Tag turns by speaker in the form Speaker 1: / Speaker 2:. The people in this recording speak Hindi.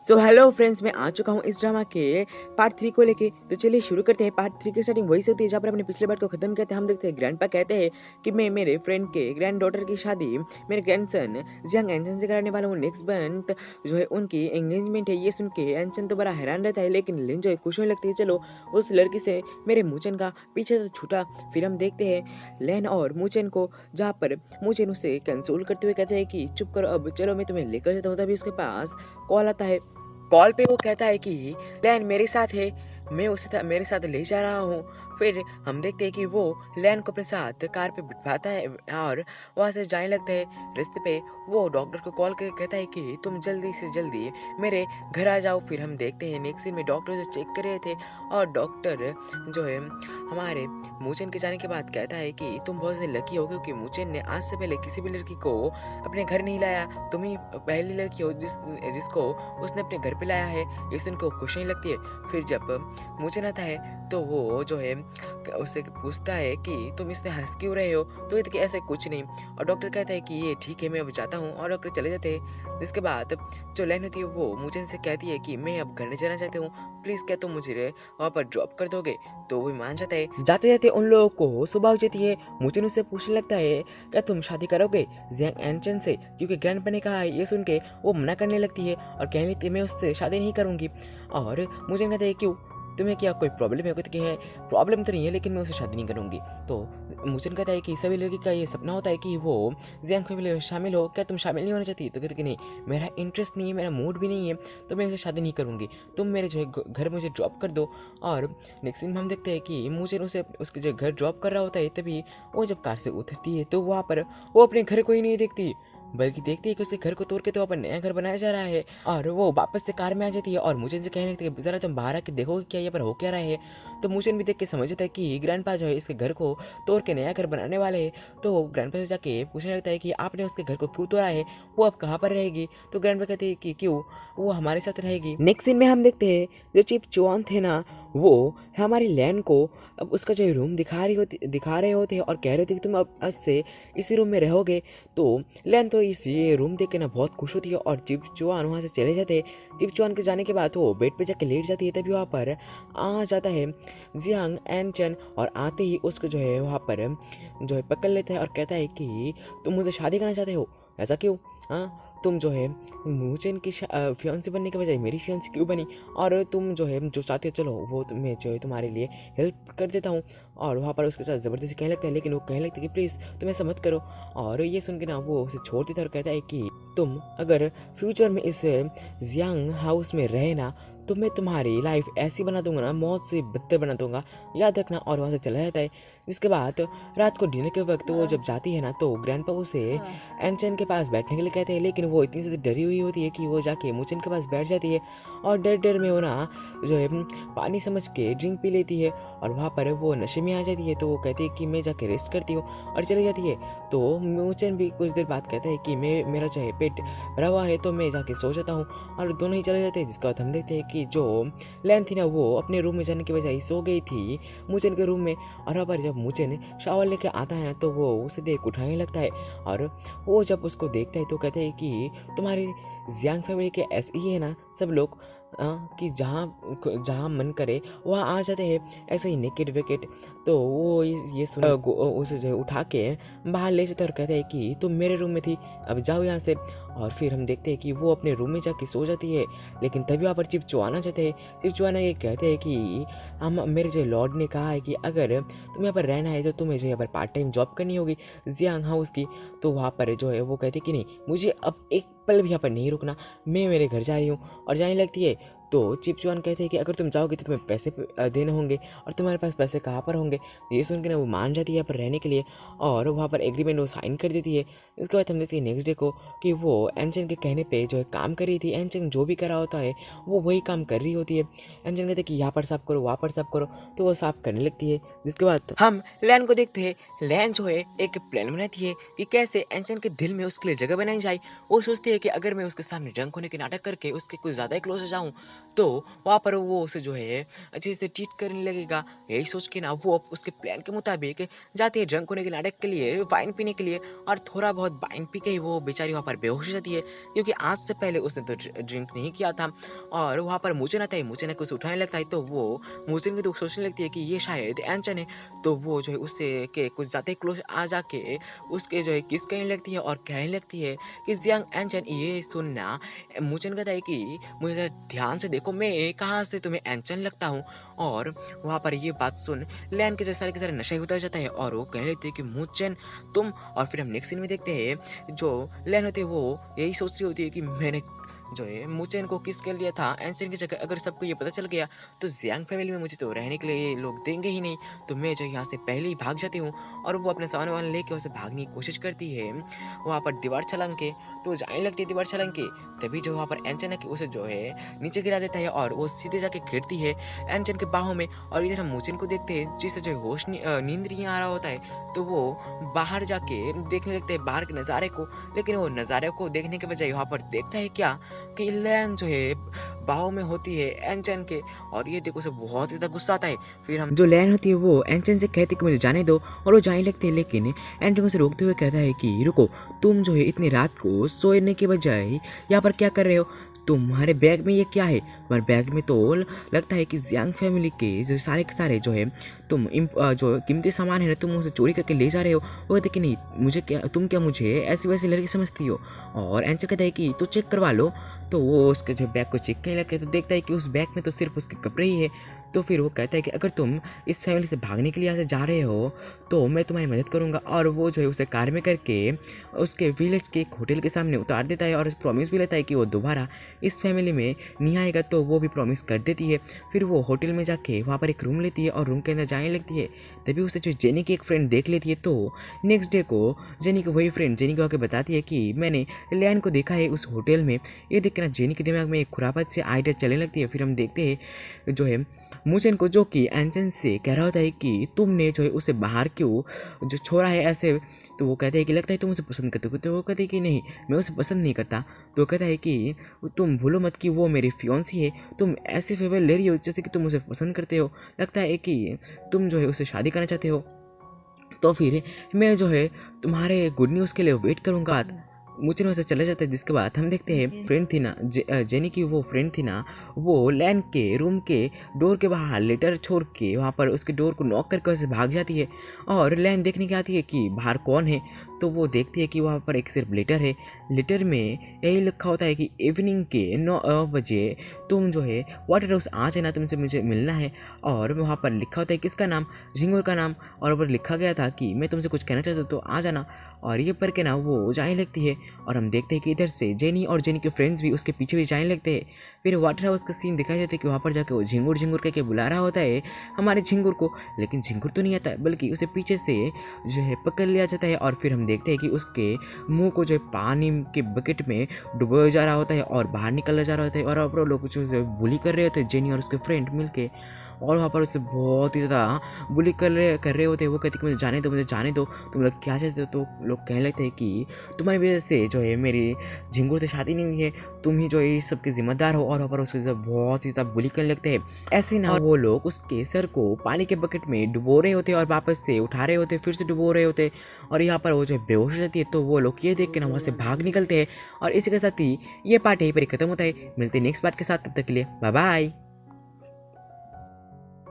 Speaker 1: सो हेलो फ्रेंड्स, मैं आ चुका हूँ इस ड्रामा के पार्ट 3 को लेके। तो चलिए शुरू करते हैं। पार्ट 3 की स्टार्टिंग वही से होती है जहाँ पर अपने पिछले पार्ट को खत्म किया था। हम देखते हैं ग्रैंडपा कहते हैं कि मैं मेरे फ्रेंड के ग्रैंड डॉटर की शादी मेरे ग्रैंडसन जियांग एंसन से कराने वाला हूँ नेक्स्ट मंथ। जो है उनकी एंगेजमेंट है। ये सुन के एंसन तो बड़ा हैरान रहता है, लेकिन लिन जो है खुश होने लगती है। चलो उस लड़की से मेरे मूचन का पीछे तो छूटा। फिर हम देखते हैं लेन और मूचन को, जहाँ पर मूचन उसे कंसोल करते हुए कहते हैं कि चुप करो, अब चलो मैं तुम्हें लेकर जाता हूँ। तभी उसके पास कॉल आता है। कॉल पे वो कहता है कि लैन मेरे साथ है, मैं उसे मेरे साथ ले जा रहा हूँ। फिर हम देखते हैं कि वो लैन को अपने साथ कार पे बिठाता है और वहाँ से जाने लगता है। रास्ते पे वो डॉक्टर को कॉल करके कहता है कि तुम जल्दी से जल्दी मेरे घर आ जाओ। फिर हम देखते हैं नेक्स्ट सीन में डॉक्टर से चेक कर रहे थे और डॉक्टर जो है हमारे मूचन के जाने के बाद कहता है कि तुम बहुत ज़्यादा लकी हो, क्योंकि मूचन ने आज से पहले किसी भी लड़की को अपने घर नहीं लाया। तुम ही पहली लड़की हो जिसको उसने अपने घर पे लाया है। इस दिन को खुश नहीं लगती है। फिर जब मुझे आता है तो वो जो है उससे पूछता है कि तुम इससे हंस क्यों रहे हो। तो ये कि ऐसे कुछ नहीं। और डॉक्टर कहता है कि ये ठीक है, मैं अब जाता हूँ। और डॉक्टर चले जाते हैं। जिसके बाद जो लाइन होती है वो मुझे से कहती है कि मैं अब घर नहीं जाना चाहती हूँ, प्लीज़ क्या तुम मुझे वहाँ पर ड्रॉप कर दोगे। तो वो मान जाता है। जाते जाते उन लोगों को सुबह हो जाती है। मुझे उससे पूछने लगता है क्या तुम शादी करोगे जियांग एंचन से, क्योंकि ग्रैंडपा ने कहा है। ये सुन के वो मना करने लगती है और कहने लगती है मैं उससे शादी नहीं करूँगी। और मुझे कहते हैं क्यों, तुम्हें क्या कोई प्रॉब्लम है। कहते कि है प्रॉब्लम तो नहीं है, लेकिन मैं उससे शादी नहीं करूँगी। तो मुझे कहता है कि सभी लड़की का ये सपना होता है कि वो जियांग फैमिली में शामिल हो, क्या तुम शामिल नहीं होना चाहती। तो कहते कि नहीं, मेरा इंटरेस्ट नहीं है, मेरा मूड भी नहीं है, तो मैं उससे शादी नहीं करूँगी। तुम मेरे जो है घर मुझे ड्रॉप कर दो। और नेक्स्ट दिन में हम देखते हैं कि मुझे उसे उसके जो घर ड्रॉप कर रहा होता है। तभी वो जब कार से उतरती है तो वहाँ पर वो अपने घर को ही नहीं देखती, बल्कि देखती है कि उसके घर को तोड़ के तो अपन नया घर बनाया जा रहा है। और वो वापस से कार में आ जाती है और मुझे से कहने लगती है ज़रा तुम बाहर आके देखो क्या यहाँ पर हो क्या रहा है। तो मुझे भी देख के समझ जाता है कि ग्रैंडपा जो है इसके घर को तोड़ के नया घर बनाने वाले हैं। तो ग्रैंडपा से जाके पूछने लगता है कि आपने उसके घर को क्यों तोड़ा है, वो अब कहाँ पर रहेगी। तो ग्रैंडपा कहते हैं कि क्यों, वो हमारे साथ रहेगी। नेक्स्ट सीन में हम देखते हैं जो चिप चुआन थे ना, वो हमारी लैन को अब उसका जो रूम दिखा रहे होते हैं और कह रहे थे कि तुम अब आज से इसी रूम में रहोगे। तो लैन तो इस ये रूम देख के ना बहुत खुश होती है और चिप चुआन वहाँ से चले जाते हैं। चिप चुआन के जाने के बाद वो बेड पे जाके लेट जाती है। तभी वहाँ पर आ जाता है जियांग एनचन और आते ही उसको जो है वहाँ पर जो है पकड़ लेता है और कहता है कि तुम मुझसे शादी करना चाहते हो, ऐसा क्यों। हाँ, तुम जो है मूचन की फियांसी बनने के बजाय मेरी फियांसी क्यों बनी। और तुम जो है जो चाहते हो चलो वो मैं जो है तुम्हारे लिए हेल्प कर देता हूँ। और वहाँ पर उसके साथ ज़बरदस्ती कहने लगता है, लेकिन वो कहने लगता है कि प्लीज़ तुम ऐसा मत करो। और ये सुन के ना वो उसे छोड़ देता है और कहता है कि तुम अगर फ्यूचर में इस जियांग हाउस में रहे ना, तो मैं तुम्हारी लाइफ ऐसी बना दूंगा ना, मौत से बदतर बना दूंगा, याद रखना। और वहाँ से चला जाता है। जिसके बाद रात को डिनर के वक्त वो जब जाती है ना, तो ग्रैंडपा उसे एंचन के पास बैठने के लिए कहते हैं, लेकिन वो इतनी ज़्यादा डरी हुई होती है कि वो जाके मुचन के पास बैठ जाती है। और डर डर में वो ना जो है पानी समझ के ड्रिंक पी लेती है और वहाँ पर वो नशे में आ जाती है। तो वो कहती है कि मैं जाके रेस्ट करती हूँ और चली जाती है। तो मुचन भी कुछ देर बाद कहता है कि मेरा जो है पेट भरा हुआ है, तो मैं जाके सो जाता हूँ। और दोनों ही चले जाते हैं। जिसका बाद हम देखते हैं कि जो लैन थी ना, वो अपने रूम में जाने की बजाय सो गई थी मुचन के रूम में। और वहाँ पर जब मुचन शावर लेके आता है तो वो उसे देख उठाने लगता है। और वो जब उसको देखता है तो कहते हैं कि तुम्हारी जियांग फैमिली के ऐसे ही है ना सब लोग, कि जहाँ जहाँ मन करे वहाँ आ जाते हैं ऐसे ही नेकेड वेकेड। तो वो ये सुन उसे जो है उठा के बाहर ले जाता है और कहता है कि तुम मेरे रूम में थी, अब जाओ यहाँ से। और फिर हम देखते हैं कि वो अपने रूम में जाके सो जाती है। लेकिन तभी वहाँ पर चिपचुआना चाहते हैं। चिपचुआना ये कहते हैं कि हम मेरे जो लॉर्ड ने कहा है कि अगर तुम्हें यहाँ पर रहना है तो तुम्हें जो यहाँ पर पार्ट टाइम जॉब करनी होगी जियांग हाउस की। तो वहाँ पर जो है वो कहते हैं कि नहीं, मुझे अब एक पल भी यहाँ पर नहीं रुकना, मैं मेरे घर जा रही हूँ। और जाने लगती है। तो चिपचुआन कहते हैं कि अगर तुम जाओगे तो तुम्हें पैसे देने होंगे और तुम्हारे पास पैसे कहाँ पर होंगे। ये सुन के ना वो मान जाती है यहाँ पर रहने के लिए और वहाँ पर एग्रीमेंट वो साइन कर देती है। इसके बाद हम देखते हैं नेक्स्ट डे को कि वो एनचन के कहने पे जो है काम कर रही थी। एनचन जो भी कर रहा होता है वो वही काम कर रही होती है। एनचन कहते हैं कि यहाँ पर साफ करो, वहाँ पर साफ करो, तो वो साफ करने लगती है। जिसके बाद हम लैन को देखते हैं। लैन जो है एक प्लान बनाती है कि कैसे एनचन के दिल में उसके लिए जगह बनाई जाए। वो सोचती है कि अगर मैं उसके सामने ड्रंक होने के नाटक करके उसके कुछ ज़्यादा ही क्लोज हो जाऊँ तो वहाँ पर वो उसे जो है अच्छे से ट्रीट करने लगेगा। यही सोच के ना वो उसके प्लान के मुताबिक जाती है ड्रंक होने के नाटक के लिए, वाइन पीने के लिए, और थोड़ा बहुत वाइन पी के ही वो बेचारी वहाँ पर बेहोश हो जाती है, क्योंकि आज से पहले उसने तो ड्रिंक नहीं किया था। और वहाँ पर मुचन आता है, मुचन कुछ उठाने लगता है, तो वो मुचन की तो सोचने लगती है कि ये शायद एंचन है। तो वो जो है उससे के कुछ ज़्यादा क्लोज आ जाके उसके जो है किस करने लगती है और कहने लगती है कि जियांग एंचन ये सुनना। मुचन कहता है कि मुझे ज़रा ध्यान से देखो, मैं कहाँ से तुम्हें एंचन लगता हूँ। और वहाँ पर ये बात सुन लैन के जैसा की तरह नशा ही उतर जाता है और वो कहने लगती है कि मुचन तुम। और फिर हम नेक्स्ट सीन में देखते हैं जो लैन होती है वो यही सोच रही होती है कि मैंने जो है मुचेन को किस कर लिया था एंसन की जगह। अगर सबको ये पता चल गया तो जियांग फैमिली में मुझे तो रहने के लिए ये लोग देंगे ही नहीं। तो मैं जो यहाँ से पहले ही भाग जाती हूँ। और वो अपने सामान वामान लेके उसे भागने की कोशिश करती है वहाँ पर दीवार छलांग के। तो जाने लगती है दीवार छलांग के, तभी जो वहाँ पर एंचन है कि उसे जो है नीचे गिरा देता है और वो सीधे जाके गिरती है एंचन के बाहों में। और इधर हम मुचेन को देखते हैं जिसे जो है नींद नहीं आ रहा होता है। तो वो बाहर जाके देखने लगते हैं बाहर के नज़ारे को, लेकिन वो नज़ारे को देखने के बजाय वहाँ पर देखता है क्या कि लैन जो है बाहों में होती है एंचन के। और ये देखो उसे बहुत ज़्यादा गुस्सा आता है। फिर हम जो लैन होती है वो एंचन से कहती है कि मुझे जाने दो, और वो जाने लगते हैं, लेकिन एंचन उसे रोकते हुए कहता है कि रुको, तुम जो है इतनी रात को सोने के बजाय यहाँ पर क्या कर रहे हो? तुम्हारे बैग में ये क्या है? तुम्हारे बैग में तो लगता है कि जियांग फैमिली के जो सारे के सारे जो है जो कीमती सामान है ना, तुम उसे चोरी करके ले जा रहे हो। वो कहते कि नहीं, मुझे क्या, तुम क्या मुझे ऐसी वैसी लड़की समझती हो? और एंचन कहता है कि तो चेक करवा लो। तो वो उसके जो बैग को चेक करने लगता है तो देखता है कि उस बैग में तो सिर्फ उसके कपड़े ही है। तो फिर वो कहता है कि अगर तुम इस फैमिली से भागने के लिए यहाँ से जा रहे हो तो मैं तुम्हारी मदद करूँगा। और वो जो है उसे कार में करके उसके विलेज के एक होटल के सामने उतार देता है और प्रॉमिस भी लेता है कि वो दोबारा इस फैमिली में नहीं आएगा। तो वो भी प्रॉमिस कर देती है। फिर वो होटल में जाके वहाँ पर एक रूम लेती है और रूम के अंदर जाने लगती है। तभी उसे जो जेनी की एक फ्रेंड देख लेती है। तो नेक्स्ट डे को जेनी की वही फ्रेंड जेनी को आके बताती है कि मैंने लैन को देखा है उस होटल में। ये देख के ना जेनी के दिमाग में एक खुरापात से आइडिया चलने लगती है। फिर हम देखते हैं जो है मुचेन को, जो कि एंचन से कह रहा होता है कि तुमने जो है उसे बाहर क्यों जो छोड़ा है ऐसे। तो वो कहते हैं कि लगता है तुम उसे पसंद करते हो। तो वो कहते हैं कि नहीं, मैं उसे पसंद नहीं करता। तो वो कहता है कि तुम भूलो मत कि वो मेरी फियांसी है। तुम ऐसे फेवर ले रही हो जैसे कि तुम उसे पसंद करते हो। लगता है कि तुम जो है उसे शादी करना चाहते हो। तो फिर मैं जो है तुम्हारे गुड न्यूज़ के लिए वेट करूँगा। मुझे वैसे चला जाता है। जिसके बाद हम देखते हैं फ्रेंड थी ना जेनी की, वो फ्रेंड थी ना, वो लैन के रूम के डोर के बाहर लेटर छोड़ के वहाँ पर उसके डोर को नॉक करके वैसे भाग जाती है। और लैन देखने की आती है कि बाहर कौन है। तो वो देखती है कि वहाँ पर एक सिर्फ लेटर है। लेटर में यही लिखा होता है कि इवनिंग के 9 बजे तुम जो है वाटर हाउस आ जाना, तुमसे मुझे मिलना है। और वहाँ पर लिखा होता है किसका नाम, झिंगुर का नाम। और ऊपर लिखा गया था कि मैं तुमसे कुछ कहना चाहता हूँ तो आ जाना। और ये पढ़ के ना वो जाने लगती है। और हम देखते हैं कि इधर से जेनी और जेनी के फ्रेंड्स भी उसके पीछे भी जाने लगते हैं। फिर वाटर हाउस का सीन दिखाई देता है कि वहाँ पर जाके वो झिंगुर झिंगुर करके बुला रहा होता है हमारे झिंगुर को। लेकिन झिंगुर तो नहीं आता, बल्कि उसे पीछे से जो है पकड़ लिया जाता है। और फिर हम देखते हैं कि उसके मुंह को जो है पानी के बकेट में डुबोया जा रहा होता है और बाहर निकला जा रहा होता है। और लोग जो बुली कर रहे होते हैं जेनी और उसके फ्रेंड मिलके। और वहाँ पर उसे बहुत ही ज़्यादा बुली कर रहे होते हैं। वो कहते कि मुझे जाने दो, मुझे जाने दो, तुम लोग क्या चाहते हो। तो लोग कहने लगते हैं कि तुम्हारी वजह से जो है मेरी झिंगुर से शादी नहीं हुई है, तुम ही जो है इस सबके जिम्मेदार हो। और वहाँ पर उसके बहुत ही ज़्यादा बुली करने लगते हैं। ऐसे ना वो लोग उसके सर को पानी के बकेट में डुबो रहे होते हैं और वापस से उठा रहे होते, फिर से डुबो रहे होते। और यहाँ पर वो जो बेहोश हो जाती है। तो वो लोग ये देख के ना वहाँ से भाग निकलते हैं। और इसी के साथ ही ये पार्ट यहीं पर खत्म होता है। मिलते हैं नेक्स्ट पार्ट के साथ, तब तक के लिए बाय बाय।